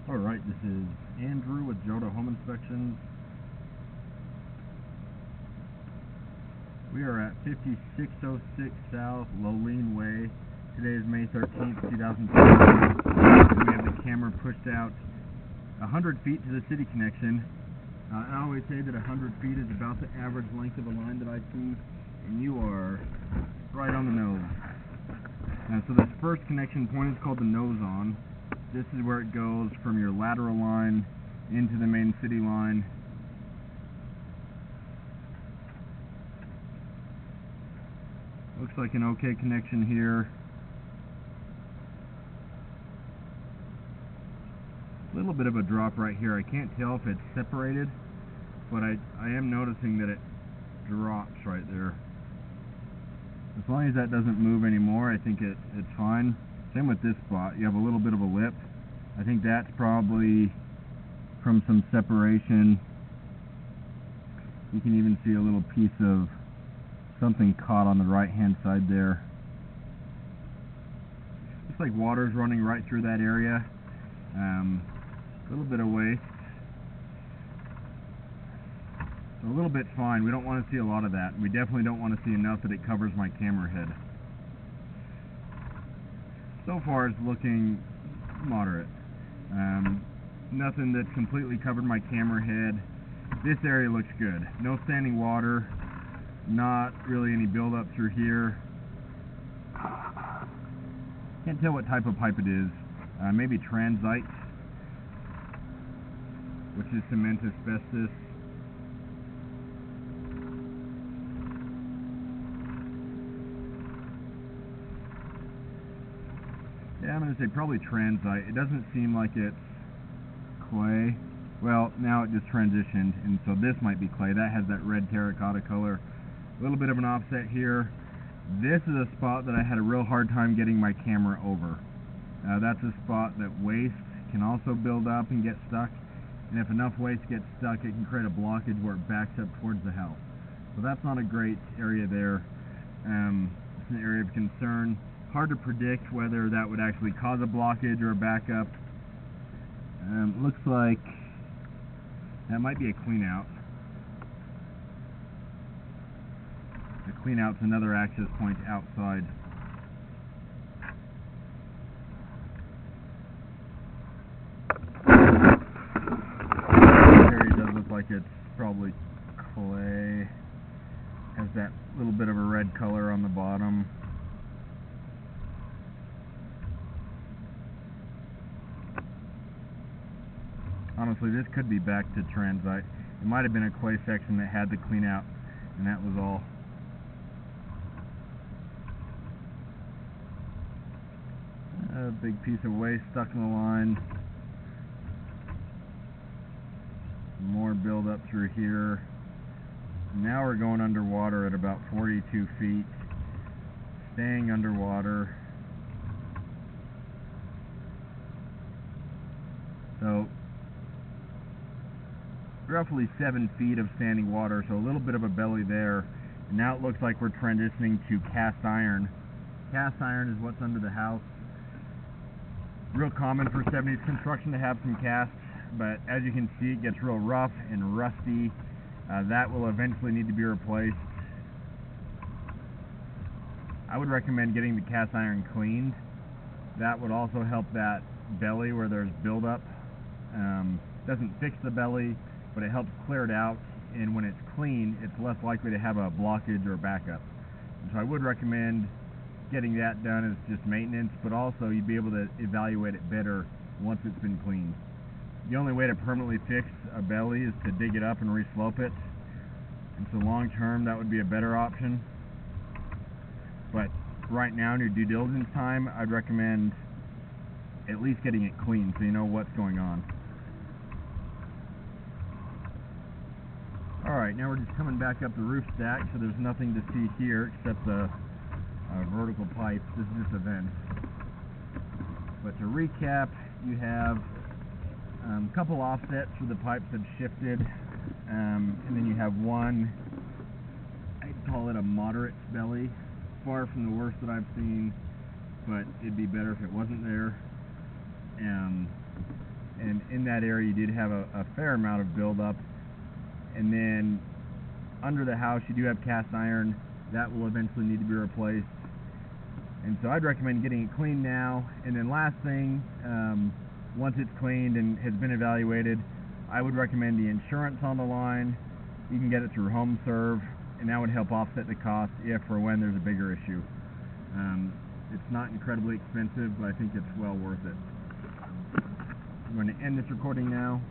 Alright, this is Andrew with Joda Home Inspections. We are at 5606 South Lolene Way. Today is May 13th, 2012. We have the camera pushed out 100 feet to the city connection. I always say that 100 feet is about the average length of a line that I see, and you are right on the nose. So this first connection point is called the nose on. This is where it goes from your lateral line into the main city line. Looks like an okay connection here. A little bit of a drop right here. I can't tell if it's separated, but I am noticing that it drops right there. As long as that doesn't move anymore, I think it's fine. Same with this spot. You have a little bit of a lip. I think that's probably from some separation. You can even see a little piece of something caught on the right hand side there. Looks like water's running right through that area. A little bit of waste. So a little bit fine. We don't want to see a lot of that. We definitely don't want to see enough that it covers my camera head. So far it's looking moderate. Nothing that's completely covered my camera head. This area looks good. No standing water. Not really any buildup through here. Can't tell what type of pipe it is. Maybe transite, which is cement asbestos. Yeah, I'm going to say probably transite. It doesn't seem like it's clay. Well, now it just transitioned, and so this might be clay. That has that red terracotta color. A little bit of an offset here. This is a spot that I had a real hard time getting my camera over. That's a spot that waste can also build up and get stuck. And if enough waste gets stuck, it can create a blockage where it backs up towards the house. So that's not a great area there. It's an area of concern. Hard to predict whether that would actually cause a blockage or a backup. Looks like that might be a clean out. The clean out's another access point outside. This area does look like it's probably clay. Has that little bit of a red color on the bottom. Honestly, this could be back to transite. It might have been a clay section that had the clean out, and that was all. A big piece of waste stuck in the line. More buildup through here. Now we're going underwater at about 42 feet. Staying underwater. So roughly 7 feet of standing water, so a little bit of a belly there. And now it looks like we're transitioning to cast iron. Cast iron is what's under the house. Real common for 70s construction to have some casts, but as you can see, it gets real rough and rusty. That will eventually need to be replaced. I would recommend getting the cast iron cleaned. That would also help that belly where there's buildup. Doesn't fix the belly, but it helps clear it out, and when it's clean, it's less likely to have a blockage or a backup. And so I would recommend getting that done as just maintenance, but also you'd be able to evaluate it better once it's been cleaned. The only way to permanently fix a belly is to dig it up and re-slope it, and so long term that would be a better option. But right now in your due diligence time, I'd recommend at least getting it clean so you know what's going on. Alright, now we're just coming back up the roof stack, so there's nothing to see here except the vertical pipe. This is just a vent. But to recap, you have a couple offsets where the pipes have shifted, and then you have one, I'd call it a moderate belly, far from the worst that I've seen, but it'd be better if it wasn't there. And in that area you did have a fair amount of buildup. And then under the house you do have cast iron. That will eventually need to be replaced. And so I'd recommend getting it cleaned now. And then last thing, once it's cleaned and has been evaluated, I would recommend the insurance on the line. You can get it through Home Serve, and that would help offset the cost if or when there's a bigger issue. It's not incredibly expensive, but I think it's well worth it. I'm going to end this recording now.